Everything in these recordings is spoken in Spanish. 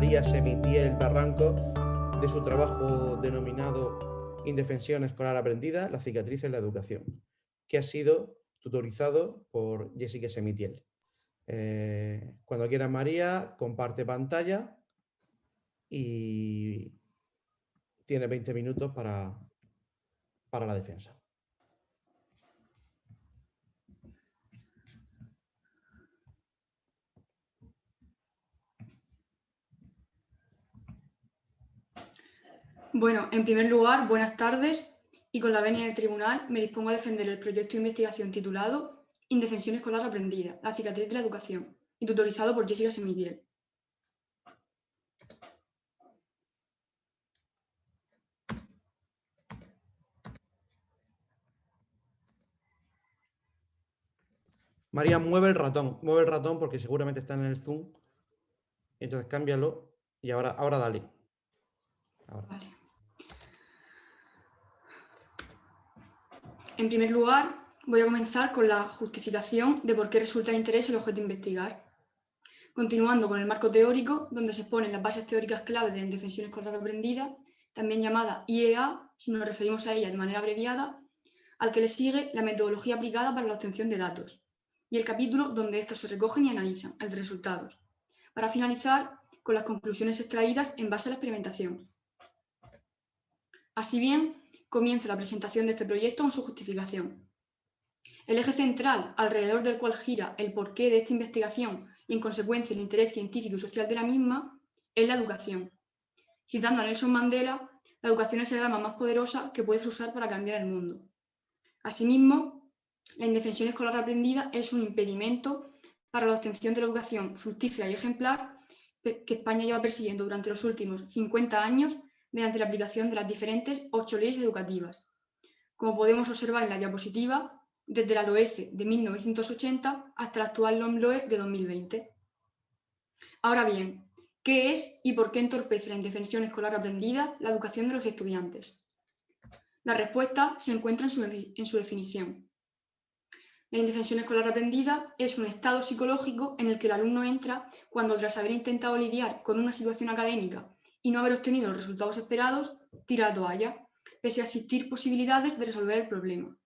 María Semitiel Barranco de su trabajo denominado Indefensión escolar aprendida, la cicatriz en la educación, que ha sido tutorizado por Jessica Semitiel. Cuando quieras, María, comparte pantalla y tiene 20 minutos para la defensa. Bueno, en primer lugar, buenas tardes, y con la venia del tribunal me dispongo a defender el proyecto de investigación titulado Indefensión escolar aprendida, la cicatriz de la educación, y tutorizado por Jessica Semitiel. María, mueve el ratón porque seguramente está en el Zoom. Entonces cámbialo y ahora dale. Ahora. Vale. En primer lugar, voy a comenzar con la justificación de por qué resulta de interés el objeto de investigar. Continuando con el marco teórico, donde se exponen las bases teóricas clave de la indefensión escolar aprendida, también llamada IEA, si nos referimos a ella de manera abreviada, al que le sigue la metodología aplicada para la obtención de datos, y el capítulo donde estos se recogen y analizan, el de resultados, para finalizar con las conclusiones extraídas en base a la experimentación. Así bien, comienza la presentación de este proyecto con su justificación. El eje central alrededor del cual gira el porqué de esta investigación y en consecuencia el interés científico y social de la misma es la educación. Citando a Nelson Mandela, la educación es el arma más poderosa que puedes usar para cambiar el mundo. Asimismo, la indefensión escolar aprendida es un impedimento para la obtención de la educación fructífera y ejemplar que España lleva persiguiendo durante los últimos 50 años mediante la aplicación de las diferentes 8 leyes educativas. Como podemos observar en la diapositiva, desde la LOECE de 1980 hasta la actual LOMLOE de 2020. Ahora bien, ¿qué es y por qué entorpece la indefensión escolar aprendida la educación de los estudiantes? La respuesta se encuentra en su definición. La indefensión escolar aprendida es un estado psicológico en el que el alumno entra cuando, tras haber intentado lidiar con una situación académica y no haber obtenido los resultados esperados, tira la toalla, pese a existir posibilidades de resolver el problema.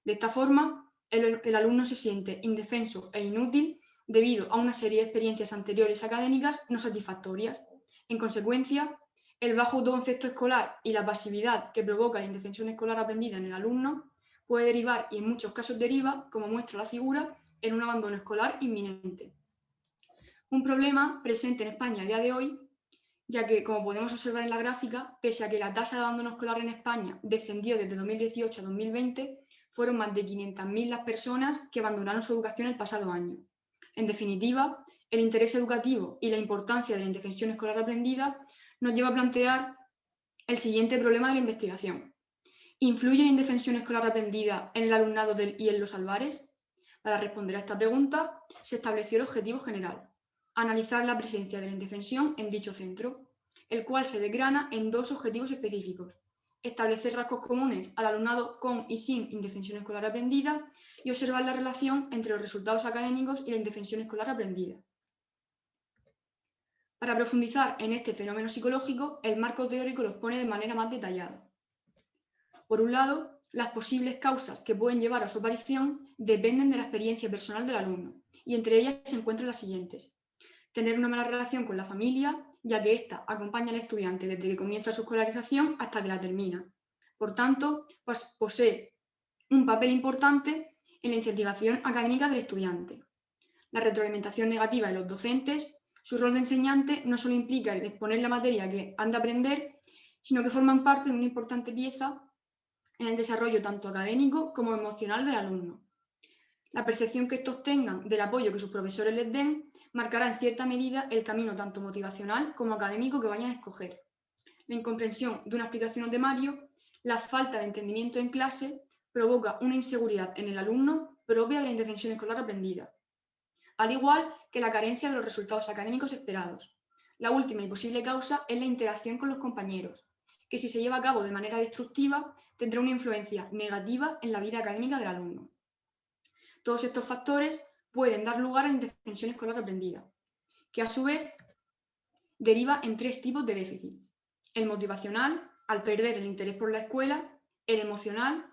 De esta forma, el alumno se siente indefenso e inútil debido a una serie de experiencias anteriores académicas no satisfactorias. En consecuencia, el bajo autoconcepto escolar y la pasividad que provoca la indefensión escolar aprendida en el alumno puede derivar, y en muchos casos deriva, como muestra la figura, en un abandono escolar inminente. Un problema presente en España a día de hoy, ya que, como podemos observar en la gráfica, pese a que la tasa de abandono escolar en España descendió desde 2018 a 2020, fueron más de 500.000 las personas que abandonaron su educación el pasado año. En definitiva, el interés educativo y la importancia de la indefensión escolar aprendida nos lleva a plantear el siguiente problema de la investigación. ¿Influye la indefensión escolar aprendida en el alumnado y en los albares? Para responder a esta pregunta, se estableció el objetivo general: analizar la presencia de la indefensión en dicho centro, el cual se desgrana en dos objetivos específicos: establecer rasgos comunes al alumnado con y sin indefensión escolar aprendida y observar la relación entre los resultados académicos y la indefensión escolar aprendida. Para profundizar en este fenómeno psicológico, el marco teórico lo expone de manera más detallada. Por un lado, las posibles causas que pueden llevar a su aparición dependen de la experiencia personal del alumno, y entre ellas se encuentran las siguientes: tener una mala relación con la familia, ya que ésta acompaña al estudiante desde que comienza su escolarización hasta que la termina. Por tanto, posee un papel importante en la incentivación académica del estudiante. La retroalimentación negativa de los docentes. Su rol de enseñante no solo implica el exponer la materia que han de aprender, sino que forman parte de una importante pieza en el desarrollo tanto académico como emocional del alumno. La percepción que estos tengan del apoyo que sus profesores les den marcará en cierta medida el camino tanto motivacional como académico que vayan a escoger. La incomprensión de una explicación o temario, la falta de entendimiento en clase provoca una inseguridad en el alumno propia de la indefensión escolar aprendida, al igual que la carencia de los resultados académicos esperados. La última y posible causa es la interacción con los compañeros, que si se lleva a cabo de manera destructiva tendrá una influencia negativa en la vida académica del alumno. Todos estos factores pueden dar lugar a la indefensión escolar aprendida, que a su vez deriva en 3 tipos de déficit. El motivacional, al perder el interés por la escuela; el emocional,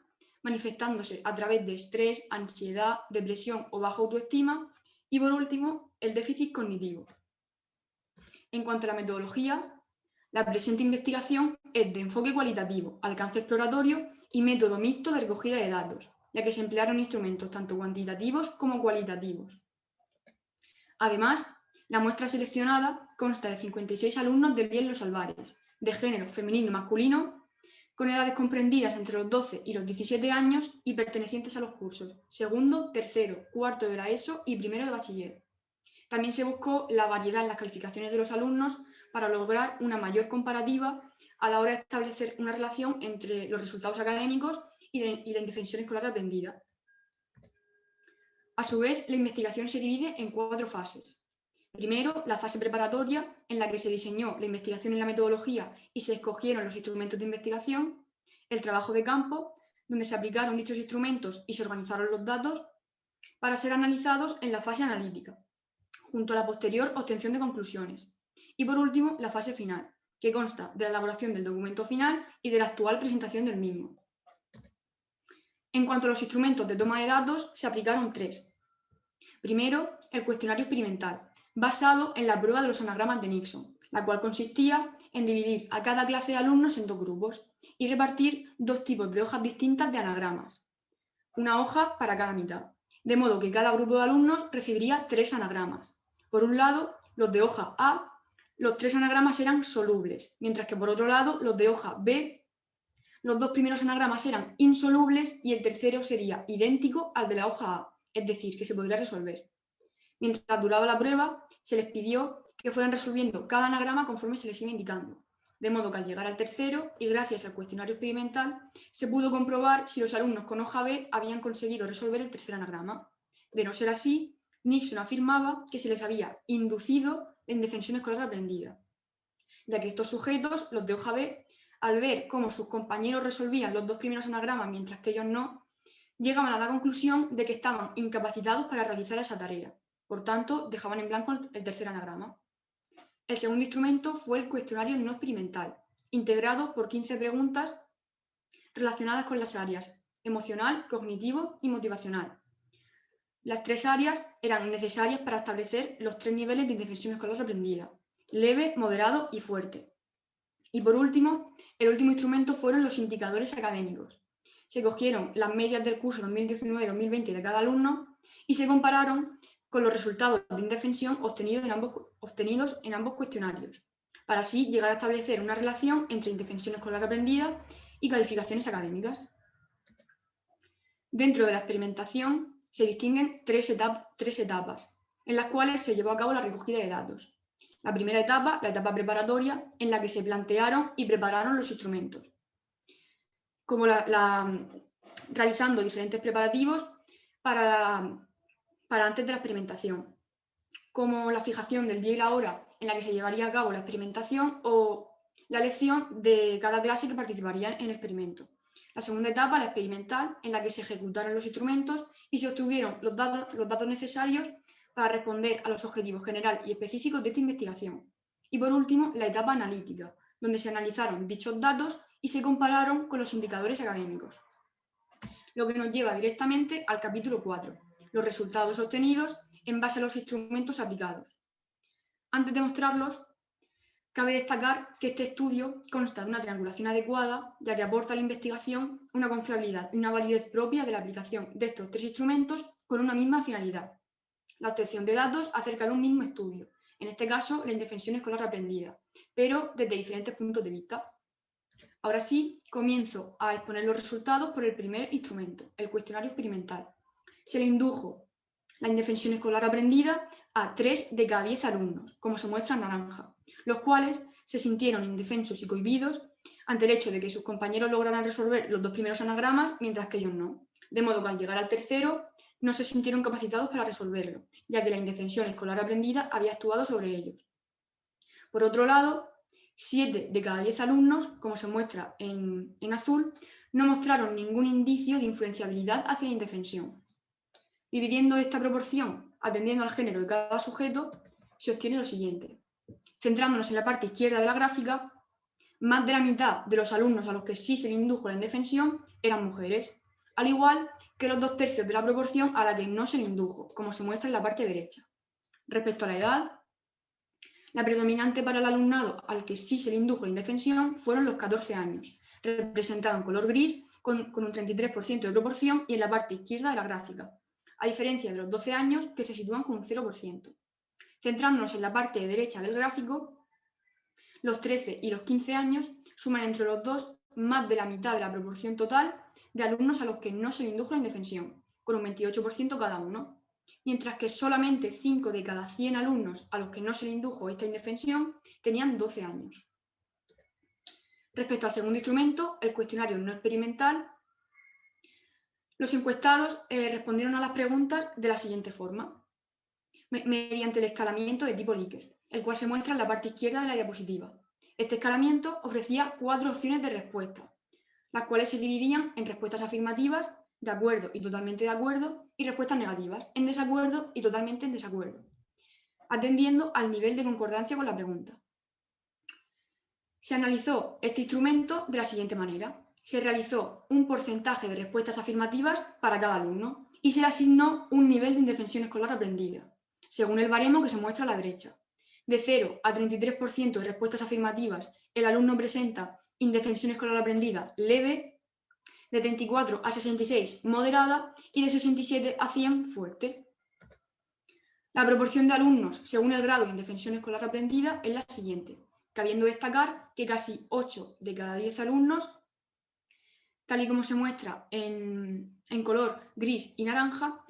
manifestándose a través de estrés, ansiedad, depresión o baja autoestima; y por último, el déficit cognitivo. En cuanto a la metodología, la presente investigación es de enfoque cualitativo, alcance exploratorio y método mixto de recogida de datos, ya que se emplearon instrumentos tanto cuantitativos como cualitativos. Además, la muestra seleccionada consta de 56 alumnos del IES Los Albares, de género femenino y masculino, con edades comprendidas entre los 12 y los 17 años y pertenecientes a los cursos segundo, tercero, cuarto de la ESO y primero de bachiller. También se buscó la variedad en las calificaciones de los alumnos para lograr una mayor comparativa a la hora de establecer una relación entre los resultados académicos y la indefensión escolar aprendida. A su vez, la investigación se divide en 4 fases. Primero, la fase preparatoria, en la que se diseñó la investigación y la metodología y se escogieron los instrumentos de investigación. El trabajo de campo, donde se aplicaron dichos instrumentos y se organizaron los datos para ser analizados en la fase analítica, junto a la posterior obtención de conclusiones. Y por último, la fase final, que consta de la elaboración del documento final y de la actual presentación del mismo. En cuanto a los instrumentos de toma de datos, se aplicaron 3. Primero, el cuestionario experimental, basado en la prueba de los anagramas de Nixon, la cual consistía en dividir a cada clase de alumnos en 2 grupos y repartir 2 tipos de hojas distintas de anagramas, una hoja para cada mitad, de modo que cada grupo de alumnos recibiría 3 anagramas. Por un lado, los de hoja A, los 3 anagramas eran solubles, mientras que por otro lado, los de hoja B, los 2 primeros anagramas eran insolubles y el tercero sería idéntico al de la hoja A, es decir, que se podría resolver. Mientras duraba la prueba, se les pidió que fueran resolviendo cada anagrama conforme se les iba indicando, de modo que al llegar al tercero, y gracias al cuestionario experimental, se pudo comprobar si los alumnos con hoja B habían conseguido resolver el tercer anagrama. De no ser así, Nixon afirmaba que se les había inducido la indefensión escolar aprendida, ya que estos sujetos, los de hoja B, al ver cómo sus compañeros resolvían los 2 primeros anagramas mientras que ellos no, llegaban a la conclusión de que estaban incapacitados para realizar esa tarea. Por tanto, dejaban en blanco el tercer anagrama. El segundo instrumento fue el cuestionario no experimental, integrado por 15 preguntas relacionadas con las áreas emocional, cognitivo y motivacional. Las 3 áreas eran necesarias para establecer los 3 niveles de indefensión escolar aprendida: leve, moderado y fuerte. Y por último, el último instrumento fueron los indicadores académicos. Se cogieron las medias del curso 2019-2020 de cada alumno y se compararon con los resultados de indefensión obtenidos en ambos cuestionarios, para así llegar a establecer una relación entre indefensión escolar aprendida y calificaciones académicas. Dentro de la experimentación se distinguen 3 etapas, en las cuales se llevó a cabo la recogida de datos. La primera etapa, la etapa preparatoria, en la que se plantearon y prepararon los instrumentos, como realizando diferentes preparativos para antes de la experimentación, como la fijación del día y la hora en la que se llevaría a cabo la experimentación o la elección de cada clase que participaría en el experimento. La segunda etapa, la experimental, en la que se ejecutaron los instrumentos y se obtuvieron los datos necesarios para responder a los objetivos generales y específicos de esta investigación. Y por último, la etapa analítica, donde se analizaron dichos datos y se compararon con los indicadores académicos. Lo que nos lleva directamente al capítulo 4, los resultados obtenidos en base a los instrumentos aplicados. Antes de mostrarlos, cabe destacar que este estudio consta de una triangulación adecuada, ya que aporta a la investigación una confiabilidad y una validez propia de la aplicación de estos 3 instrumentos con una misma finalidad: la obtención de datos acerca de un mismo estudio, en este caso la indefensión escolar aprendida, pero desde diferentes puntos de vista. Ahora sí, comienzo a exponer los resultados por el primer instrumento, el cuestionario experimental. Se le indujo la indefensión escolar aprendida a 3 de cada 10 alumnos, como se muestra en naranja, los cuales se sintieron indefensos y cohibidos ante el hecho de que sus compañeros lograran resolver los 2 primeros anagramas, mientras que ellos no, de modo que al llegar al tercero no se sintieron capacitados para resolverlo, ya que la indefensión escolar aprendida había actuado sobre ellos. Por otro lado, 7 de cada 10 alumnos, como se muestra en azul, no mostraron ningún indicio de influenciabilidad hacia la indefensión. Dividiendo esta proporción, atendiendo al género de cada sujeto, se obtiene lo siguiente. Centrándonos en la parte izquierda de la gráfica, más de la mitad de los alumnos a los que sí se le indujo la indefensión eran mujeres, al igual que los 2/3 de la proporción a la que no se le indujo, como se muestra en la parte derecha. Respecto a la edad, la predominante para el alumnado al que sí se le indujo la indefensión fueron los 14 años, representado en color gris con un 33% de proporción y en la parte izquierda de la gráfica, a diferencia de los 12 años que se sitúan con un 0%. Centrándonos en la parte derecha del gráfico, los 13 y los 15 años suman entre los dos más de la mitad de la proporción total de alumnos a los que no se le indujo la indefensión, con un 28% cada uno, mientras que solamente 5 de cada 100 alumnos a los que no se le indujo esta indefensión tenían 12 años. Respecto al segundo instrumento, el cuestionario no experimental, los encuestados respondieron a las preguntas de la siguiente forma, mediante el escalamiento de tipo Likert, el cual se muestra en la parte izquierda de la diapositiva. Este escalamiento ofrecía 4 opciones de respuesta, las cuales se dividían en respuestas afirmativas, de acuerdo y totalmente de acuerdo, y respuestas negativas, en desacuerdo y totalmente en desacuerdo, atendiendo al nivel de concordancia con la pregunta. Se analizó este instrumento de la siguiente manera. Se realizó un porcentaje de respuestas afirmativas para cada alumno y se le asignó un nivel de indefensión escolar aprendida, según el baremo que se muestra a la derecha. De 0 a 33% de respuestas afirmativas, el alumno presenta indefensión escolar aprendida leve, de 34 a 66 moderada y de 67 a 100 fuerte. La proporción de alumnos según el grado de indefensión escolar aprendida es la siguiente, cabiendo destacar que casi 8 de cada 10 alumnos, tal y como se muestra en color gris y naranja,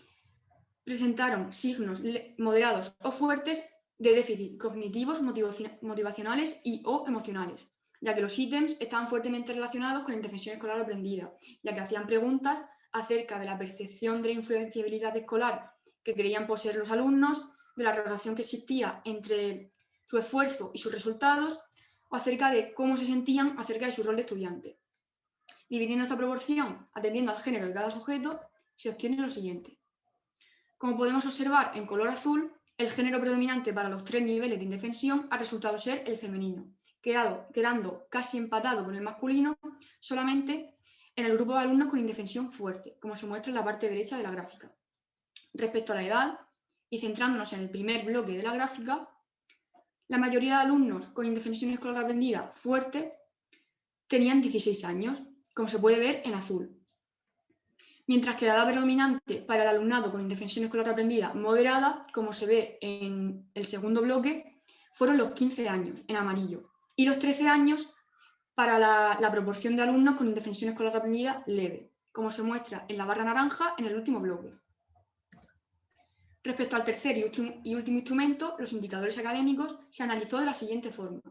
presentaron signos moderados o fuertes de déficit cognitivos, motivacionales y o emocionales, ya que los ítems estaban fuertemente relacionados con la indefensión escolar aprendida, ya que hacían preguntas acerca de la percepción de la influenciabilidad escolar que creían poseer los alumnos, de la relación que existía entre su esfuerzo y sus resultados, o acerca de cómo se sentían acerca de su rol de estudiante. Dividiendo esta proporción, atendiendo al género de cada sujeto, se obtiene lo siguiente. Como podemos observar en color azul, el género predominante para los 3 niveles de indefensión ha resultado ser el femenino, quedando casi empatado con el masculino solamente en el grupo de alumnos con indefensión fuerte, como se muestra en la parte derecha de la gráfica. Respecto a la edad, y centrándonos en el primer bloque de la gráfica, la mayoría de alumnos con indefensión escolar aprendida fuerte tenían 16 años, como se puede ver en azul. Mientras que la edad predominante para el alumnado con indefensión escolar aprendida moderada, como se ve en el segundo bloque, fueron los 15 años, en amarillo, y los 13 años para la proporción de alumnos con indefensión escolar aprendida leve, como se muestra en la barra naranja en el último bloque. Respecto al tercer y último instrumento, los indicadores académicos, se analizó de la siguiente forma.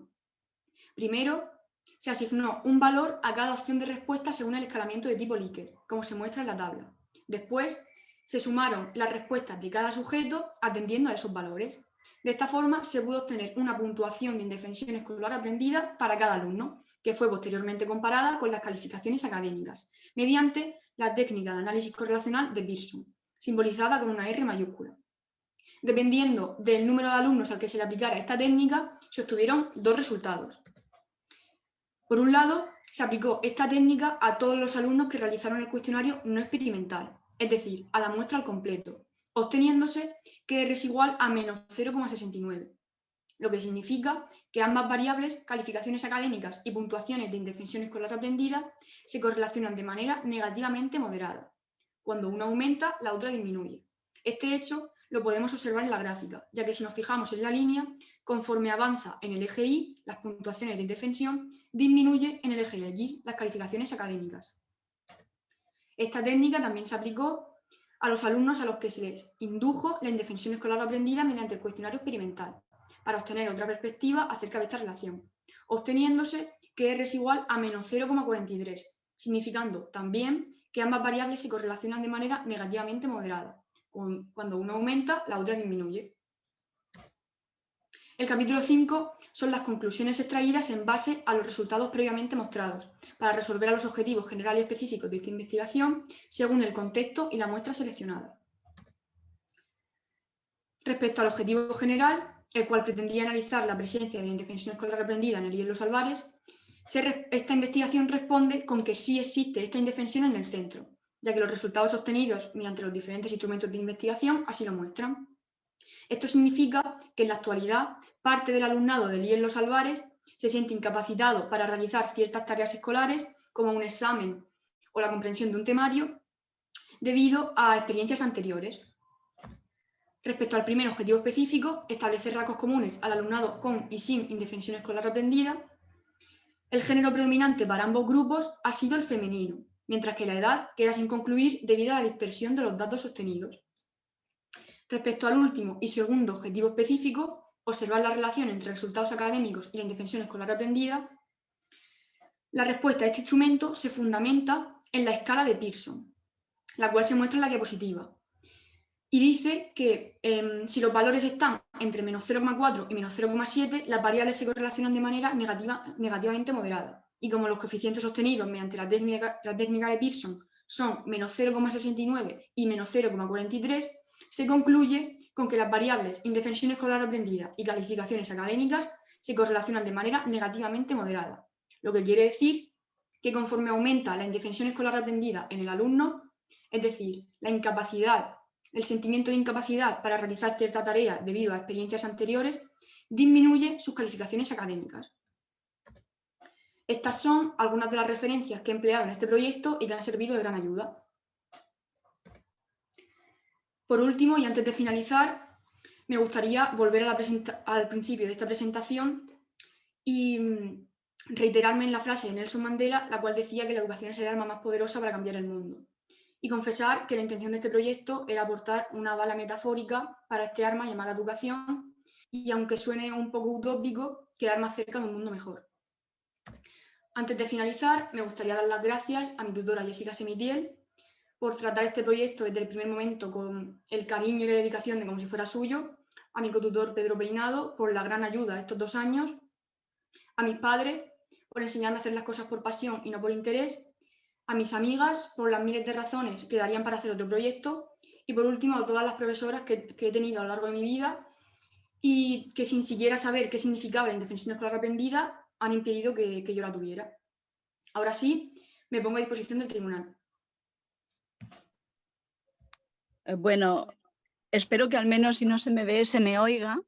Primero, se asignó un valor a cada opción de respuesta según el escalamiento de tipo Likert, como se muestra en la tabla. Después, se sumaron las respuestas de cada sujeto atendiendo a esos valores. De esta forma, se pudo obtener una puntuación de indefensión escolar aprendida para cada alumno, que fue posteriormente comparada con las calificaciones académicas, mediante la técnica de análisis correlacional de Pearson, simbolizada con una R mayúscula. Dependiendo del número de alumnos al que se le aplicara esta técnica, se obtuvieron 2 resultados. Por un lado, se aplicó esta técnica a todos los alumnos que realizaron el cuestionario no experimental, es decir, a la muestra al completo, obteniéndose que R es igual a menos 0,69, lo que significa que ambas variables, calificaciones académicas y puntuaciones de indefensión escolar aprendida, se correlacionan de manera negativamente moderada. Cuando una aumenta, la otra disminuye. Este hecho lo podemos observar en la gráfica, ya que si nos fijamos en la línea, conforme avanza en el eje Y, las puntuaciones de indefensión, disminuye en el eje X, las calificaciones académicas. Esta técnica también se aplicó a los alumnos a los que se les indujo la indefensión escolar aprendida mediante el cuestionario experimental, para obtener otra perspectiva acerca de esta relación, obteniéndose que R es igual a menos 0,43, significando también que ambas variables se correlacionan de manera negativamente moderada. Cuando uno aumenta, la otra disminuye. El capítulo 5 son las conclusiones extraídas en base a los resultados previamente mostrados, para resolver a los objetivos generales y específicos de esta investigación según el contexto y la muestra seleccionada. Respecto al objetivo general, el cual pretendía analizar la presencia de la indefensión escolar aprendida en el IES Los Albares, esta investigación responde con que sí existe esta indefensión en el centro, ya que los resultados obtenidos mediante los diferentes instrumentos de investigación así lo muestran. Esto significa que en la actualidad parte del alumnado del IES Los Albares se siente incapacitado para realizar ciertas tareas escolares, como un examen o la comprensión de un temario, debido a experiencias anteriores. Respecto al primer objetivo específico, establecer rasgos comunes al alumnado con y sin indefensión escolar aprendida, el género predominante para ambos grupos ha sido el femenino, mientras que la edad queda sin concluir debido a la dispersión de los datos obtenidos. Respecto al último y segundo objetivo específico, observar la relación entre resultados académicos y la indefensión escolar aprendida, la respuesta a este instrumento se fundamenta en la escala de Pearson, la cual se muestra en la diapositiva, y dice que si los valores están entre menos 0,4 y menos 0,7, las variables se correlacionan de manera negativamente moderada. Y como los coeficientes obtenidos mediante la técnica de Pearson son menos 0,69 y menos 0,43, se concluye con que las variables indefensión escolar aprendida y calificaciones académicas se correlacionan de manera negativamente moderada. Lo que quiere decir que conforme aumenta la indefensión escolar aprendida en el alumno, es decir, la incapacidad, el sentimiento de incapacidad para realizar cierta tarea debido a experiencias anteriores, disminuye sus calificaciones académicas. Estas son algunas de las referencias que he empleado en este proyecto y que han servido de gran ayuda. Por último, y antes de finalizar, me gustaría volver al principio de esta presentación y reiterarme en la frase de Nelson Mandela, la cual decía que la educación es el arma más poderosa para cambiar el mundo. Y confesar que la intención de este proyecto era aportar una bala metafórica para este arma llamada educación, y aunque suene un poco utópico, quedar más cerca de un mundo mejor. Antes de finalizar, me gustaría dar las gracias a mi tutora Jessica Semitiel por tratar este proyecto desde el primer momento con el cariño y la dedicación de como si fuera suyo, a mi cotutor Pedro Peinado por la gran ayuda estos 2 años, a mis padres por enseñarme a hacer las cosas por pasión y no por interés, a mis amigas por las miles de razones que darían para hacer otro proyecto, y por último a todas las profesoras que he tenido a lo largo de mi vida y que sin siquiera saber qué significaba la indefensión escolar aprendida han impedido que yo la tuviera. Ahora sí, me pongo a disposición del tribunal. Bueno, espero que al menos si no se me ve, se me oiga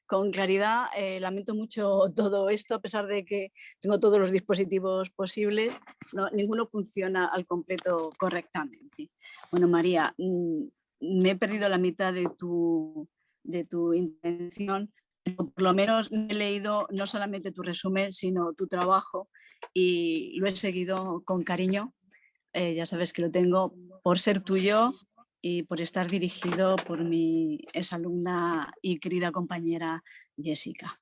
con claridad. Lamento mucho todo esto, a pesar de que tengo todos los dispositivos posibles, ninguno funciona al completo correctamente. Bueno, María, me he perdido la mitad de tu intervención. Por lo menos he leído no solamente tu resumen, sino tu trabajo, y lo he seguido con cariño. Ya sabes que lo tengo por ser tuyo y por estar dirigido por mi exalumna y querida compañera Jessica.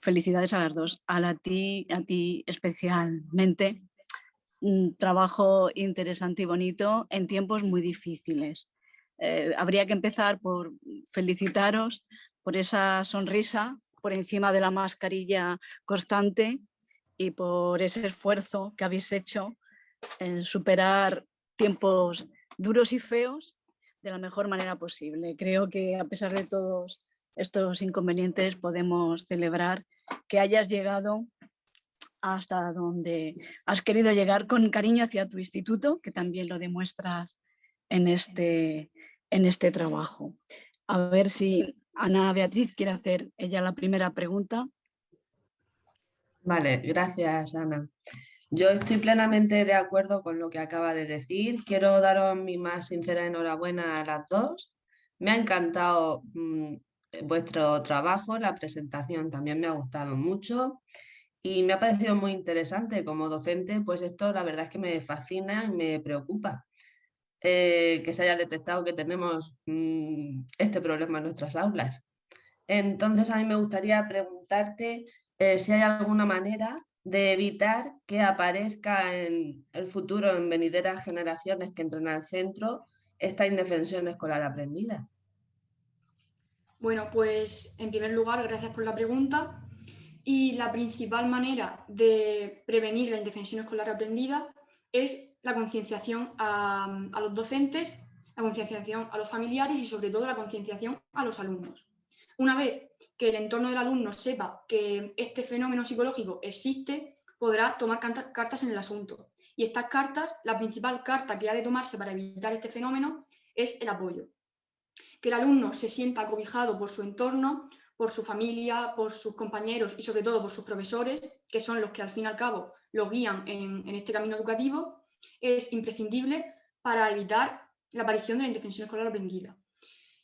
Felicidades a las dos, a ti especialmente. Un trabajo interesante y bonito en tiempos muy difíciles. Habría que empezar por felicitaros por esa sonrisa por encima de la mascarilla constante y por ese esfuerzo que habéis hecho en superar tiempos duros y feos de la mejor manera posible. Creo que a pesar de todos estos inconvenientes podemos celebrar que hayas llegado hasta donde has querido llegar con cariño hacia tu instituto, que también lo demuestras en este trabajo. A ver si Ana Beatriz quiere hacer ella la primera pregunta. Vale, gracias, Ana. Yo estoy plenamente de acuerdo con lo que acaba de decir. Quiero daros mi más sincera enhorabuena a las dos. Me ha encantado vuestro trabajo, la presentación también me ha gustado mucho y me ha parecido muy interesante como docente, pues esto la verdad es que me fascina y me preocupa. Que se haya detectado que tenemos este problema en nuestras aulas. Entonces a mí me gustaría preguntarte si hay alguna manera de evitar que aparezca en el futuro, en venideras generaciones que entren al centro, esta indefensión escolar aprendida. Bueno, pues en primer lugar, gracias por la pregunta. Y la principal manera de prevenir la indefensión escolar aprendida es la concienciación a los docentes, la concienciación a los familiares y sobre todo la concienciación a los alumnos. Una vez que el entorno del alumno sepa que este fenómeno psicológico existe, podrá tomar cartas en el asunto. Y estas cartas, la principal carta que ha de tomarse para evitar este fenómeno es el apoyo. Que el alumno se sienta acobijado por su entorno, por su familia, por sus compañeros y sobre todo por sus profesores, que son los que al fin y al cabo lo guían en este camino educativo, es imprescindible para evitar la aparición de la indefensión escolar aprendida,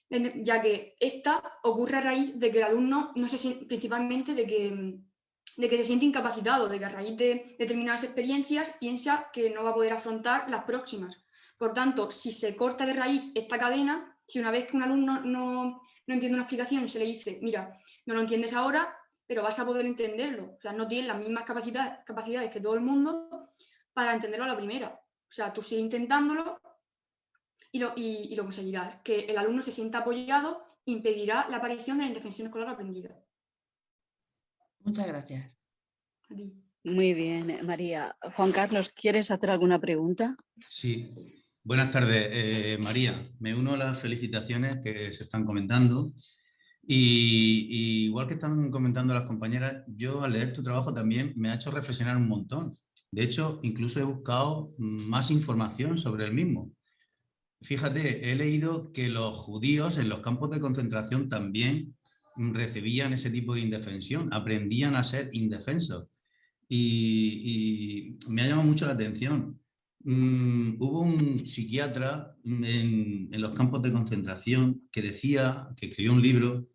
ya que esta ocurre a raíz de que el alumno no se siente, principalmente de que se siente incapacitado, de que a raíz de determinadas experiencias piensa que no va a poder afrontar las próximas. Por tanto, si se corta de raíz esta cadena, si una vez que un alumno no entiende una explicación se le dice, mira, no lo entiendes ahora, pero vas a poder entenderlo. O sea, no tienes las mismas capacidades que todo el mundo para entenderlo a la primera. O sea, tú sigue intentándolo y lo conseguirás. Que el alumno se sienta apoyado impedirá la aparición de la indefensión escolar aprendida. Muchas gracias. A ti. Muy bien, María. Juan Carlos, ¿quieres hacer alguna pregunta? Sí. Buenas tardes, María. Me uno a las felicitaciones que se están comentando. Y igual que están comentando las compañeras, yo al leer tu trabajo también me ha hecho reflexionar un montón. De hecho, incluso he buscado más información sobre el mismo. Fíjate, he leído que los judíos en los campos de concentración también recibían ese tipo de indefensión, aprendían a ser indefensos. Y me ha llamado mucho la atención. Hubo un psiquiatra en los campos de concentración que escribió un libro,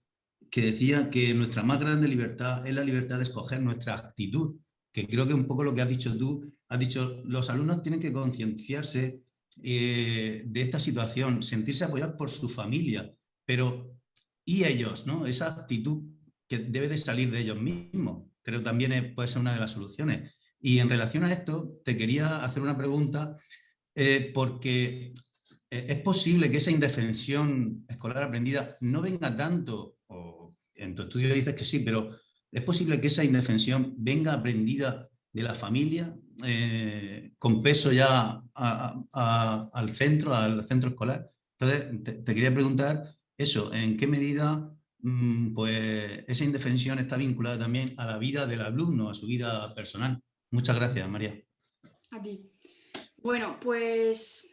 que decía que nuestra más grande libertad es la libertad de escoger nuestra actitud, que creo que un poco lo que has dicho tú, has dicho, los alumnos tienen que concienciarse de esta situación, sentirse apoyados por su familia, pero ¿y ellos, no? Esa actitud que debe de salir de ellos mismos, creo también puede ser una de las soluciones. Y en relación a esto, te quería hacer una pregunta, porque es posible que esa indefensión escolar aprendida no venga tanto, o en tu estudio dices que sí, pero es posible que esa indefensión venga aprendida de la familia, con peso ya al centro escolar. Entonces, te quería preguntar eso, ¿en qué medida pues esa indefensión está vinculada también a la vida del alumno, a su vida personal? Muchas gracias, María. A ti. Bueno, pues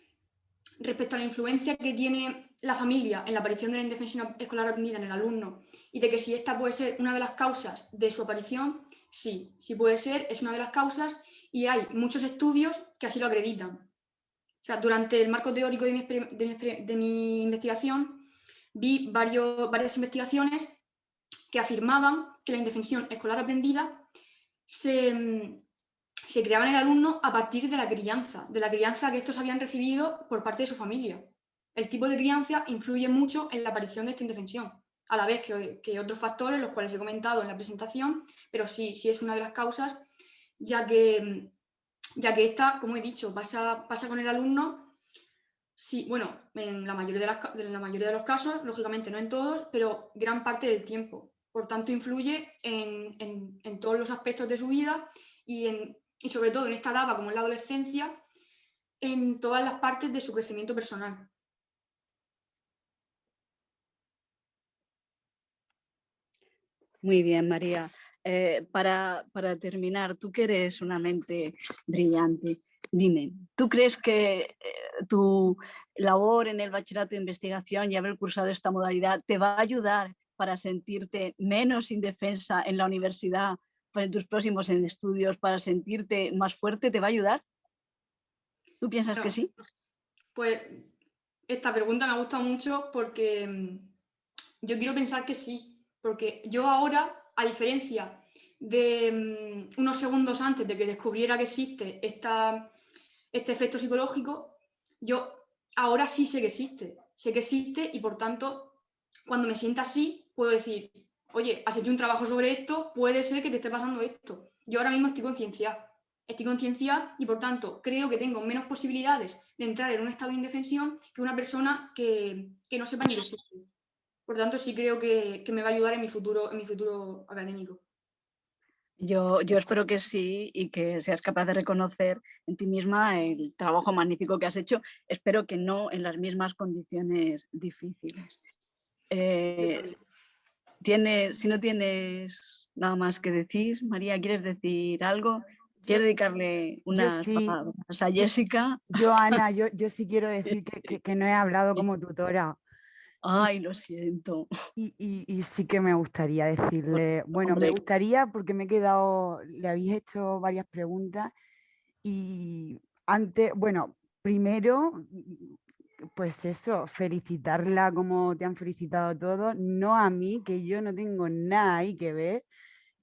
respecto a la influencia que tiene la familia en la aparición de la indefensión escolar aprendida en el alumno y de que si esta puede ser una de las causas de su aparición, sí puede ser, es una de las causas y hay muchos estudios que así lo acreditan. O sea, durante el marco teórico de mi investigación vi varias investigaciones que afirmaban que la indefensión escolar aprendida se creaba en el alumno a partir de la crianza que estos habían recibido por parte de su familia. El tipo de crianza influye mucho en la aparición de esta indefensión, a la vez que otros factores, los cuales he comentado en la presentación, pero sí es una de las causas, ya que esta, como he dicho, pasa con el alumno, sí, bueno, en la mayoría de los casos, lógicamente no en todos, pero gran parte del tiempo. Por tanto, influye en todos los aspectos de su vida y sobre todo en esta etapa, como en la adolescencia, en todas las partes de su crecimiento personal. Muy bien, María. Para terminar, tú que eres una mente brillante, dime, ¿tú crees que tu labor en el bachillerato de investigación y haber cursado esta modalidad te va a ayudar para sentirte menos indefensa en la universidad, en tus próximos estudios, para sentirte más fuerte? ¿Te va a ayudar? ¿Tú piensas que sí? Pues esta pregunta me ha gustado mucho porque yo quiero pensar que sí, porque yo ahora, a diferencia de unos segundos antes de que descubriera que existe este efecto psicológico, yo ahora sí sé que existe y por tanto, cuando me sienta así, puedo decir, oye, has hecho un trabajo sobre esto, puede ser que te esté pasando esto. Yo ahora mismo estoy concienciada y por tanto creo que tengo menos posibilidades de entrar en un estado de indefensión que una persona que no sepa ni que existe. Por tanto, sí creo que me va a ayudar en mi futuro académico. Yo espero que sí y que seas capaz de reconocer en ti misma el trabajo magnífico que has hecho. Espero que no en las mismas condiciones difíciles. Si no tienes nada más que decir, María, ¿quieres decir algo? ¿Quieres dedicarle unas sí, palabras a Jessica? Ana, yo sí quiero decir que no he hablado como tutora. Ay, lo siento. Y sí que me gustaría decirle, bueno, Hombre. me gustaría porque me he quedado, le habéis hecho varias preguntas y antes, bueno, primero, pues eso, felicitarla como te han felicitado todos, no a mí, que yo no tengo nada ahí que ver,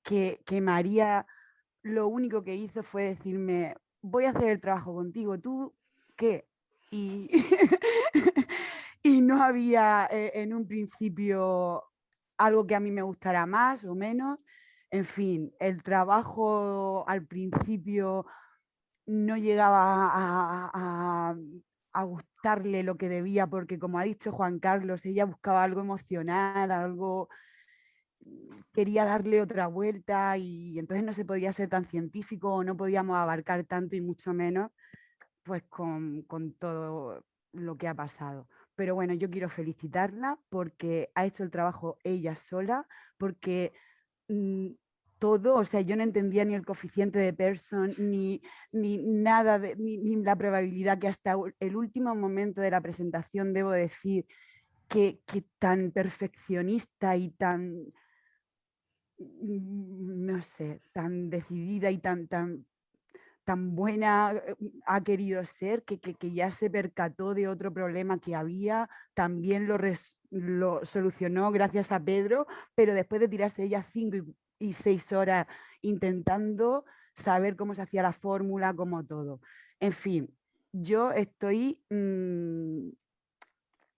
que María lo único que hizo fue decirme, voy a hacer el trabajo contigo, ¿tú qué? Y, y no había en un principio algo que a mí me gustara más o menos. En fin, el trabajo al principio no llegaba a gustarle lo que debía, porque como ha dicho Juan Carlos, ella buscaba algo emocional, algo, quería darle otra vuelta y entonces no se podía ser tan científico, no podíamos abarcar tanto y mucho menos pues con todo lo que ha pasado. Pero bueno, yo quiero felicitarla porque ha hecho el trabajo ella sola, porque todo, o sea, yo no entendía ni el coeficiente de Pearson, ni nada, ni la probabilidad, que hasta el último momento de la presentación debo decir que tan perfeccionista y tan, no sé, tan decidida y tan buena ha querido ser, que ya se percató de otro problema que había, también lo solucionó gracias a Pedro, pero después de tirarse ella 5 y 6 horas intentando saber cómo se hacía la fórmula, como todo. En fin, yo estoy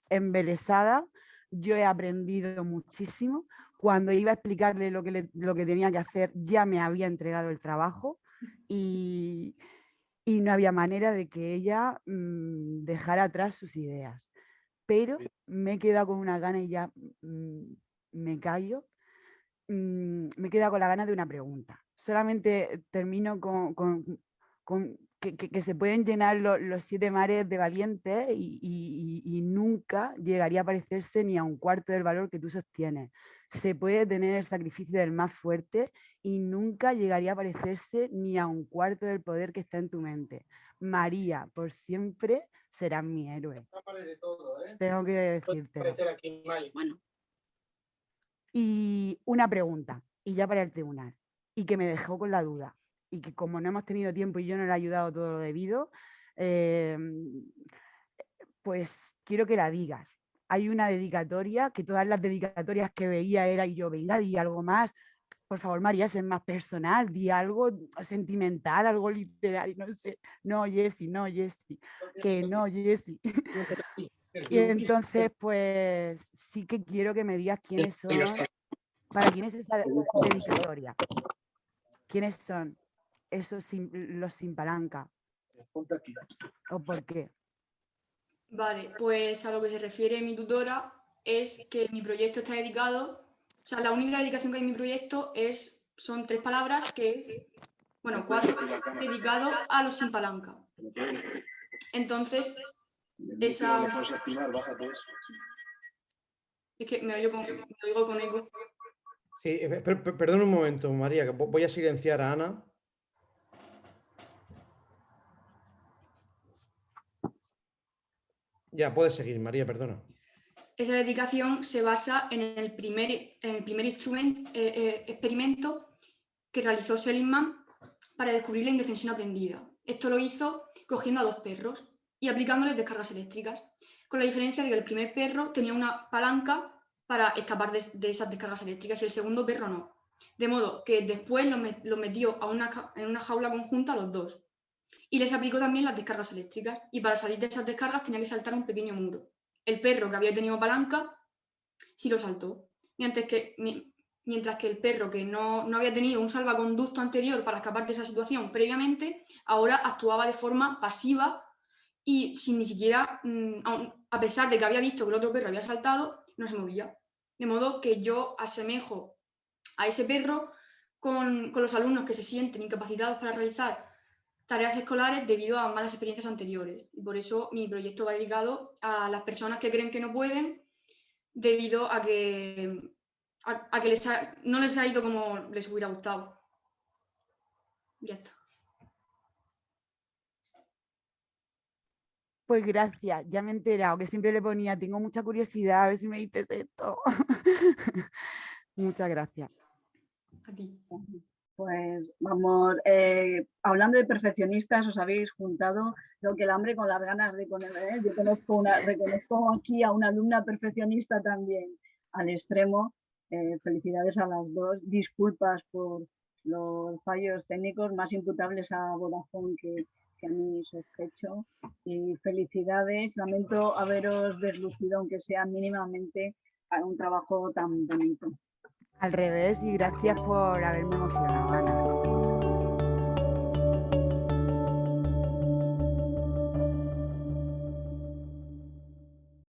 embelesada, yo he aprendido muchísimo. Cuando iba a explicarle lo que tenía que hacer, ya me había entregado el trabajo y no había manera de que ella dejara atrás sus ideas. Pero me he quedado con una gana y ya me callo. Me he quedado con la gana de una pregunta. Solamente termino con que se pueden llenar los 7 mares de valientes y nunca llegaría a parecerse ni a un cuarto del valor que tú sostienes. Se puede tener el sacrificio del más fuerte y nunca llegaría a parecerse ni a un cuarto del poder que está en tu mente. María, por siempre serás mi héroe. Tengo que decírtelo. Bueno, Y una pregunta, y ya para el tribunal, y que me dejó con la duda, y que como no hemos tenido tiempo y yo no le he ayudado todo lo debido, pues quiero que la digas. Hay una dedicatoria, que todas las dedicatorias que veía era, y yo, venga, di algo más. Por favor, María, sé más personal, di algo sentimental, algo literario, no sé. No, Jessie, no, Jessie, que no, Jessie. Y entonces, pues sí que quiero que me digas quiénes son, para quién es esa dedicatoria, quiénes son los sin palanca, o por qué. Vale, pues a lo que se refiere mi tutora es que mi proyecto está dedicado, o sea, la única dedicación que hay en mi proyecto son 3 palabras, que es, bueno, 4, dedicado a los sin palanca. Entonces, esa... Es que me oigo con eco. Sí, perdón un momento, María, que voy a silenciar a Ana. Ya, puedes seguir, María, perdona. Esa dedicación se basa en el primer experimento que realizó Seligman para descubrir la indefensión aprendida. Esto lo hizo cogiendo a 2 perros y aplicándoles descargas eléctricas, con la diferencia de que el primer perro tenía una palanca para escapar de esas descargas eléctricas y el segundo perro no. De modo que después los metió en una jaula conjunta a los 2 y les aplicó también las descargas eléctricas, y para salir de esas descargas tenía que saltar un pequeño muro. El perro que había tenido palanca sí lo saltó, mientras que el perro que no había tenido un salvaconducto anterior para escapar de esa situación previamente, ahora actuaba de forma pasiva y sin ni siquiera, a pesar de que había visto que el otro perro había saltado, no se movía. De modo que yo asemejo a ese perro con los alumnos que se sienten incapacitados para realizar tareas escolares debido a malas experiencias anteriores. Y por eso mi proyecto va dedicado a las personas que creen que no pueden debido a que, no les ha ido como les hubiera gustado. Ya está. Pues gracias, ya me he enterado, que siempre le ponía, tengo mucha curiosidad, a ver si me dices esto. Muchas gracias. A ti. Pues vamos, hablando de perfeccionistas, os habéis juntado lo que el hambre con las ganas de comer. Yo reconozco aquí a una alumna perfeccionista también al extremo. Felicidades a las dos. Disculpas por los fallos técnicos más imputables a Vodafone que a mí sospecho. Y felicidades. Lamento haberos deslucido, aunque sea mínimamente, a un trabajo tan bonito. Al revés, y gracias por haberme emocionado, Ana.